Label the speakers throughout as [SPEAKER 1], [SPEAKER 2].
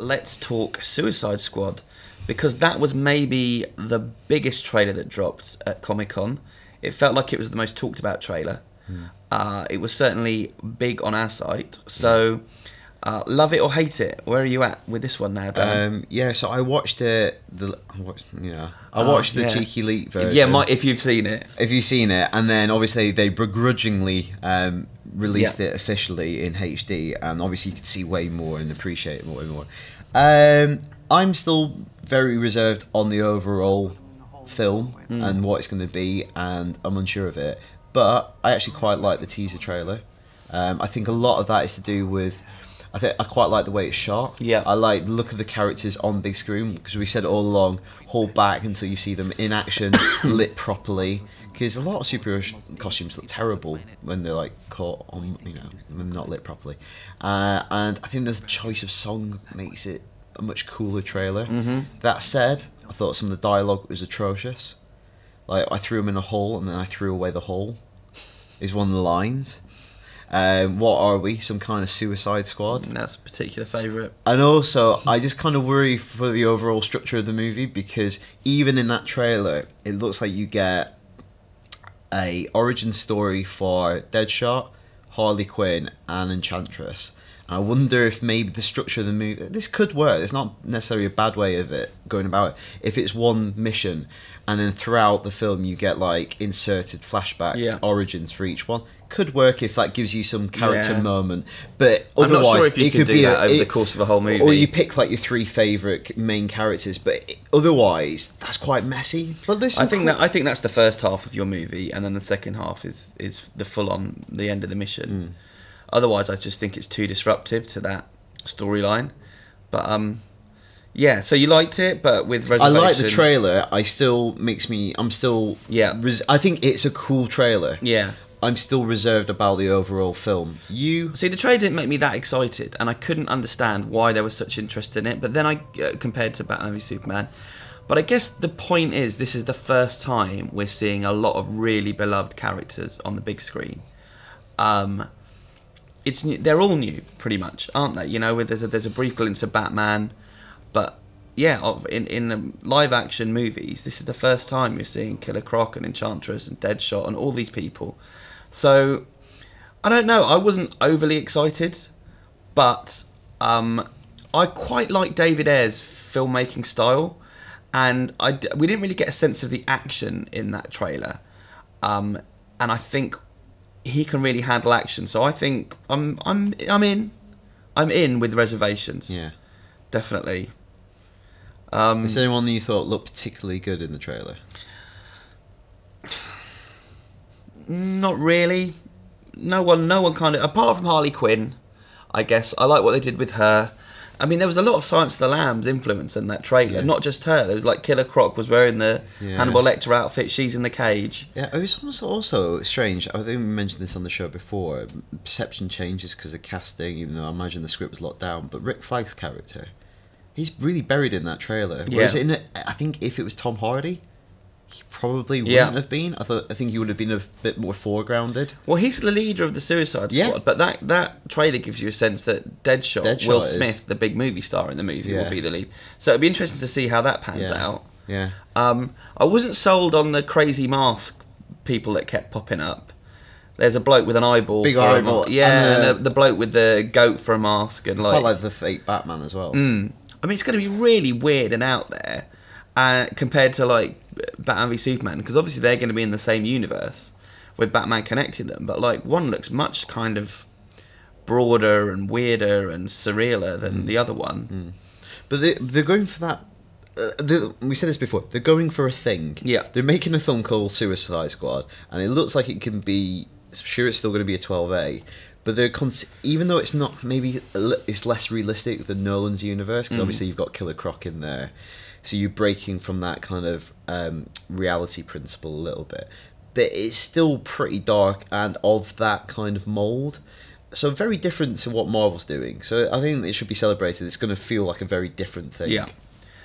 [SPEAKER 1] let's talk Suicide Squad, because that was maybe the biggest trailer that dropped at Comic-Con. It felt like it was the most talked about trailer. It was certainly big on our site. So, love it or hate it? Where are you at with this one now, Dan?
[SPEAKER 2] Yeah, so I watched I watched the cheeky leak version.
[SPEAKER 1] Yeah, if you've seen it.
[SPEAKER 2] If you've seen it, and then obviously they begrudgingly released it officially in HD, and obviously you could see way more and appreciate it way more. I'm still very reserved on the overall film and what it's going to be, and I'm unsure of it. But I actually quite like the teaser trailer. I think a lot of that is to do with... I quite like the way it's shot.
[SPEAKER 1] Yeah.
[SPEAKER 2] I like the look of the characters on big screen, because we said it all along, hold back until you see them in action, lit properly. Because a lot of superhero costumes look terrible when they're like caught on, when they're not lit properly. And I think the choice of song makes it a much cooler trailer. That said, I thought some of the dialogue was atrocious. Like, I threw him in a hole and then I threw away the hole, is one of the lines. What are we? Some kind of Suicide Squad?
[SPEAKER 1] That's a particular favourite.
[SPEAKER 2] And also, I just kind of worry for the overall structure of the movie, because even in that trailer, it looks like you get a origin story for Deadshot, Harley Quinn, and Enchantress. I wonder if maybe the structure of the movie... This could work. It's not necessarily a bad way of it going about it. If it's one mission, and then throughout the film you get, like, inserted flashback origins for each one. Could work if that gives you some character moment. But otherwise,
[SPEAKER 1] I'm not sure if you
[SPEAKER 2] it
[SPEAKER 1] could
[SPEAKER 2] could
[SPEAKER 1] do
[SPEAKER 2] be
[SPEAKER 1] that over the course of a whole movie.
[SPEAKER 2] Or you pick, like, your 3 favourite main characters. But otherwise, that's quite messy. But
[SPEAKER 1] I think that's the first half of your movie, and then the second half is the full-on, the end of the mission. Otherwise, I just think it's too disruptive to that storyline. But, yeah, so you liked it, but with reservation.
[SPEAKER 2] I like the trailer. I'm still...
[SPEAKER 1] Yeah.
[SPEAKER 2] I think it's a cool trailer.
[SPEAKER 1] Yeah.
[SPEAKER 2] I'm still reserved about the overall film.
[SPEAKER 1] See, the trailer didn't make me that excited, and I couldn't understand why there was such interest in it. But then I compared to Batman v Superman. But I guess the point is, this is the first time we're seeing a lot of really beloved characters on the big screen. It's new, they're all new, pretty much, aren't they? There's a brief glimpse of Batman, but yeah, in live action movies, this is the first time you're seeing Killer Croc and Enchantress and Deadshot and all these people. So I don't know. I wasn't overly excited, but I quite like David Ayer's filmmaking style, and we didn't really get a sense of the action in that trailer, and I think he can really handle action. So I think I'm in with reservations.
[SPEAKER 2] Yeah,
[SPEAKER 1] definitely.
[SPEAKER 2] Is there anyone that you thought looked particularly good in the trailer?
[SPEAKER 1] Not really. No one kind of, apart from Harley Quinn, I guess. I like what they did with her. I mean, there was a lot of Silence of the Lambs influence in that trailer. Yeah. Not just her. There was like Killer Croc was wearing the Hannibal Lecter outfit. She's in the cage.
[SPEAKER 2] Yeah, it was also strange. I think we mentioned this on the show before. Perception changes because of casting, even though I imagine the script was locked down. But Rick Flagg's character, he's really buried in that trailer. Whereas I think if it was Tom Hardy, he probably wouldn't have been. I think he would have been a bit more foregrounded.
[SPEAKER 1] Well, he's the leader of the Suicide Squad, but that trailer gives you a sense that Deadshot Will Smith, the big movie star in the movie, will be the lead. So it'd be interesting to see how that pans out.
[SPEAKER 2] Yeah.
[SPEAKER 1] I wasn't sold on the crazy mask people that kept popping up. There's a bloke with an eyeball.
[SPEAKER 2] Big eyeball.
[SPEAKER 1] And the bloke with the goat for a mask. And
[SPEAKER 2] quite like the fake Batman as well.
[SPEAKER 1] I mean, it's going to be really weird and out there compared to like Batman v Superman, because obviously they're going to be in the same universe with Batman connecting them, but like one looks much kind of broader and weirder and surrealer than the other one.
[SPEAKER 2] But they're going for that. We said this before. They're going for a thing.
[SPEAKER 1] Yeah.
[SPEAKER 2] They're making a film called Suicide Squad, and it looks like it can be. I'm sure it's still going to be a 12A. But they're even though it's not, maybe it's less realistic than Nolan's universe, because obviously you've got Killer Croc in there, so you're breaking from that kind of reality principle a little bit. But it's still pretty dark and of that kind of mould. So very different to what Marvel's doing. So I think it should be celebrated. It's going to feel like a very different thing.
[SPEAKER 1] Yeah.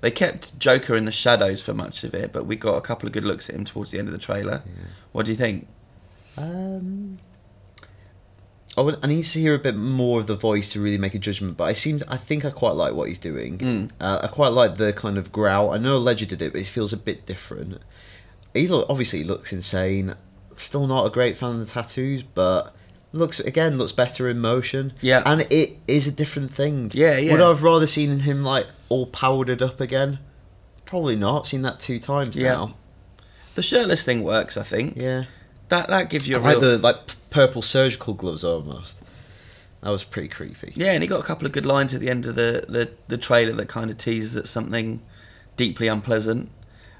[SPEAKER 1] They kept Joker in the shadows for much of it, but we got a couple of good looks at him towards the end of the trailer. Yeah. What do you think?
[SPEAKER 2] I need to hear a bit more of the voice to really make a judgment, but I think I quite like what he's doing. I quite like the kind of growl. I know Ledger did it, but it feels a bit different. Obviously he looks insane. Still not a great fan of the tattoos, but looks better in motion.
[SPEAKER 1] Yeah.
[SPEAKER 2] And it is a different thing.
[SPEAKER 1] Yeah.
[SPEAKER 2] Would I have rather seen him like all powdered up again? Probably not. I've seen that 2 times now.
[SPEAKER 1] The shirtless thing works, I think.
[SPEAKER 2] Yeah.
[SPEAKER 1] That gives you a
[SPEAKER 2] like
[SPEAKER 1] real...
[SPEAKER 2] the purple surgical gloves almost. That was pretty creepy.
[SPEAKER 1] Yeah, and he got a couple of good lines at the end of the trailer that kind of teases at something deeply unpleasant.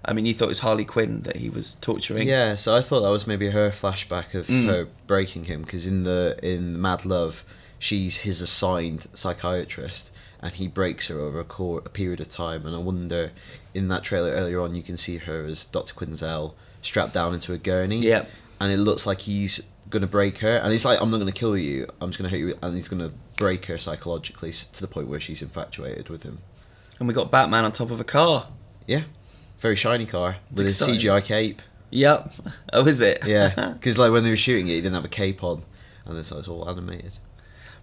[SPEAKER 1] I mean, you thought it was Harley Quinn that he was torturing.
[SPEAKER 2] Yeah, so I thought that was maybe her flashback of her breaking him, because in Mad Love, she's his assigned psychiatrist, and he breaks her over a period of time. And I wonder, in that trailer earlier on, you can see her as Dr. Quinzel strapped down into a gurney.
[SPEAKER 1] Yeah.
[SPEAKER 2] And it looks like he's going to break her. And he's like, I'm not going to kill you, I'm just going to hurt you. And he's going to break her psychologically to the point where she's infatuated with him.
[SPEAKER 1] And we got Batman on top of a car.
[SPEAKER 2] Yeah. Very shiny car with a
[SPEAKER 1] exciting.
[SPEAKER 2] CGI cape.
[SPEAKER 1] Yep. Oh, is it?
[SPEAKER 2] Yeah, because like when they were shooting it, he didn't have a cape on, and this was all animated.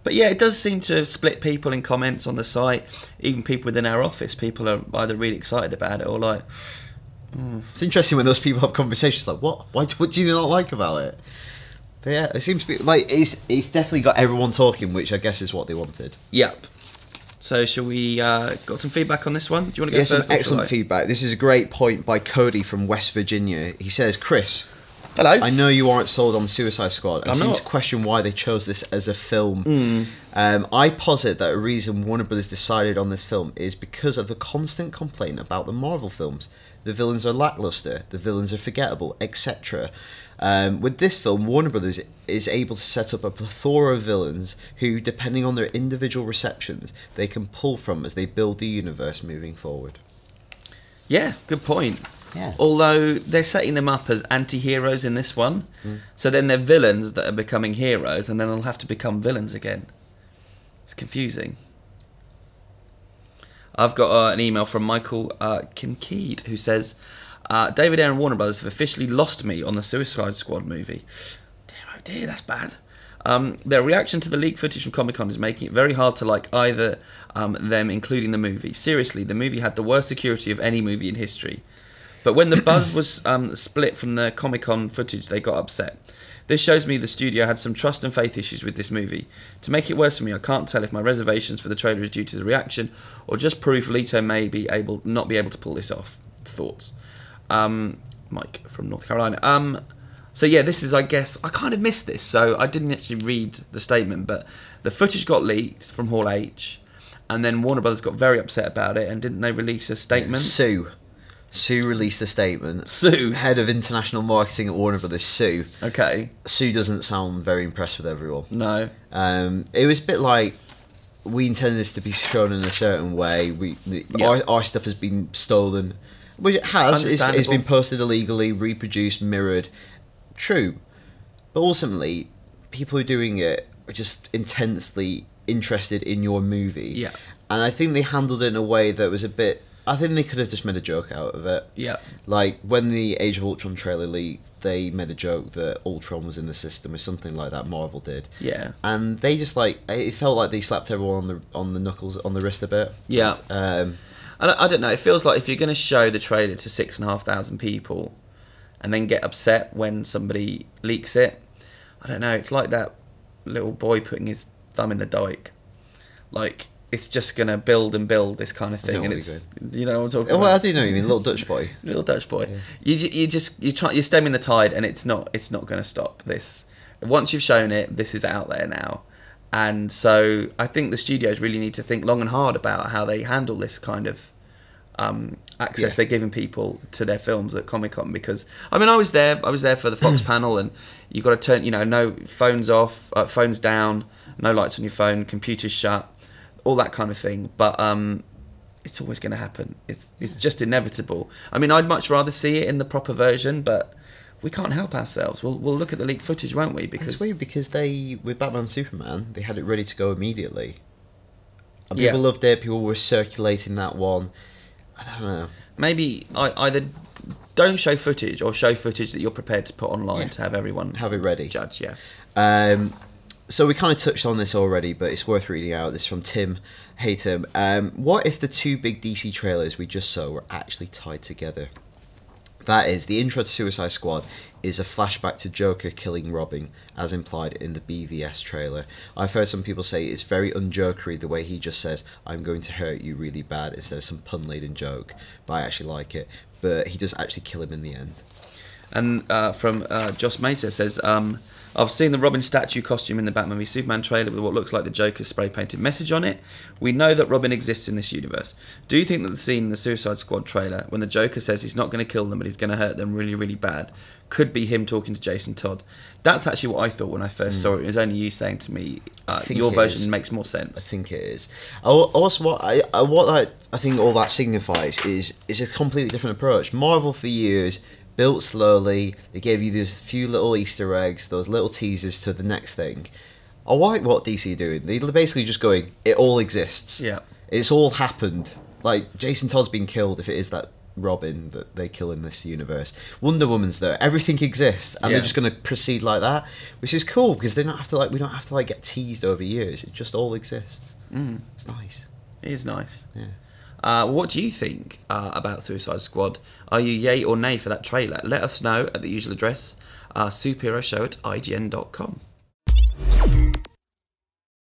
[SPEAKER 1] But yeah, it does seem to have split people in comments on the site. Even people within our office, people are either really excited about it or like...
[SPEAKER 2] It's interesting when those people have conversations like, what do you not like about it? But yeah, it seems to be like it's definitely got everyone talking, which I guess is what they wanted.
[SPEAKER 1] Yep. So shall we got some feedback on this one? Do you want to go first?
[SPEAKER 2] Some excellent feedback. This is a great point by Cody from West Virginia. He says, Chris,
[SPEAKER 1] hello.
[SPEAKER 2] I know you aren't sold on Suicide Squad. I seem
[SPEAKER 1] not.
[SPEAKER 2] to question why they chose this as a film. I posit that a reason Warner Brothers decided on this film is because of the constant complaint about the Marvel films. The villains are lackluster, the villains are forgettable, etc. With this film, Warner Brothers is able to set up a plethora of villains who, depending on their individual receptions, they can pull from as they build the universe moving forward.
[SPEAKER 1] Yeah, good point.
[SPEAKER 2] Yeah.
[SPEAKER 1] Although they're setting them up as anti-heroes in this one, so then they're villains that are becoming heroes, and then they'll have to become villains again. It's confusing. I've got an email from Michael Kincaid who says, David Ayer and Warner Brothers have officially lost me on the Suicide Squad movie. Dear, oh dear, that's bad. Their reaction to the leaked footage from Comic-Con is making it very hard to like either them, including the movie. Seriously, the movie had the worst security of any movie in history. But when the buzz was split from the Comic-Con footage, they got upset. This shows me the studio had some trust and faith issues with this movie. To make it worse for me, I can't tell if my reservations for the trailer is due to the reaction or just proof Leto may not be able to pull this off. Thoughts? Mike from North Carolina. So yeah, this is, I guess, I kind of missed this, so I didn't actually read the statement, but the footage got leaked from Hall H, and then Warner Brothers got very upset about it, and didn't they release a statement?
[SPEAKER 2] Sue released a statement.
[SPEAKER 1] Sue?
[SPEAKER 2] Head of International Marketing at Warner Brothers, Sue.
[SPEAKER 1] Okay.
[SPEAKER 2] Sue doesn't sound very impressed with everyone.
[SPEAKER 1] No.
[SPEAKER 2] It was a bit like, we intended this to be shown in a certain way. Our stuff has been stolen. Which it has. It's been posted illegally, reproduced, mirrored. True. But ultimately, people who are doing it are just intensely interested in your movie.
[SPEAKER 1] Yeah.
[SPEAKER 2] And I think they handled it in a way that was a bit... I think they could have just made a joke out of it.
[SPEAKER 1] Yeah.
[SPEAKER 2] Like, when the Age of Ultron trailer leaked, they made a joke that Ultron was in the system or something like that, Marvel did.
[SPEAKER 1] Yeah.
[SPEAKER 2] And they just, like... It felt like they slapped everyone on the knuckles, on the wrist a bit.
[SPEAKER 1] Yeah. I don't know, it feels like if you're going to show the trailer to 6,500 people and then get upset when somebody leaks it, I don't know, it's like that little boy putting his thumb in the dike. Like, it's just going to build and build this kind of thing. And it's, you know what I'm talking about?
[SPEAKER 2] Well, I do know what you mean, little Dutch boy.
[SPEAKER 1] Little Dutch boy. Yeah. You're stemming the tide, and it's not going to stop this. Once you've shown it, this is out there now. And so I think the studios really need to think long and hard about how they handle this kind of access they're giving people to their films at Comic-Con, because I mean I was there for the Fox panel, and you've got to turn, no phones off, phones down, no lights on your phone, computers shut, all that kind of thing. But it's always going to happen. It's just inevitable. I mean, I'd much rather see it in the proper version, but we can't help ourselves. We'll look at the leaked footage, won't we? Because
[SPEAKER 2] it's weird, because with Batman and Superman, they had it ready to go immediately. And people loved it. People were circulating that one. I don't know. Maybe
[SPEAKER 1] either don't show footage, or show footage that you're prepared to put online to have everyone
[SPEAKER 2] have it ready.
[SPEAKER 1] Judge, yeah.
[SPEAKER 2] So we kind of touched on this already, but it's worth reading out. This is from Tim. Hey Tim, what if the two big DC trailers we just saw were actually tied together? That is, the intro to Suicide Squad is a flashback to Joker killing Robin, as implied in the BVS trailer. I've heard some people say it's very unjokery the way he just says, "I'm going to hurt you really bad," instead of some pun-laden joke, but I actually like it. But he does actually kill him in the end.
[SPEAKER 1] And from Joss Mater says, I've seen the Robin statue costume in the Batman v Superman trailer with what looks like the Joker's spray-painted message on it. We know that Robin exists in this universe. Do you think that the scene in the Suicide Squad trailer, when the Joker says he's not going to kill them but he's going to hurt them really, really bad, could be him talking to Jason Todd? That's actually what I thought when I first saw it. It was only you saying to me, your version makes more sense.
[SPEAKER 2] I think it is. Also, what I think all that signifies is a completely different approach. Marvel for years built slowly. They gave you those few little Easter eggs, those little teasers to the next thing. I like what DC are doing. They're basically just going, it all exists.
[SPEAKER 1] Yeah.
[SPEAKER 2] It's all happened. Like, Jason Todd's been killed if it is that Robin that they kill in this universe. Wonder Woman's there. Everything exists, and they're just going to proceed like that, which is cool because they don't have to we don't have to get teased over years. It just all exists. It's nice.
[SPEAKER 1] It is nice.
[SPEAKER 2] Yeah.
[SPEAKER 1] What do you think about Suicide Squad? Are you yay or nay for that trailer? Let us know at the usual address, superhero show@ign.com.